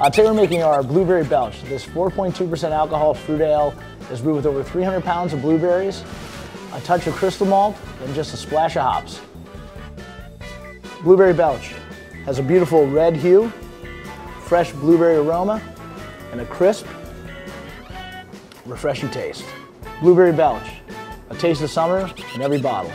Today we're making our Blueberry Belch. This 4.2% alcohol fruit ale is brewed with over 300 pounds of blueberries, a touch of crystal malt, and just a splash of hops. Blueberry Belch has a beautiful red hue, fresh blueberry aroma, and a crisp, refreshing taste. Blueberry Belch, a taste of summer in every bottle.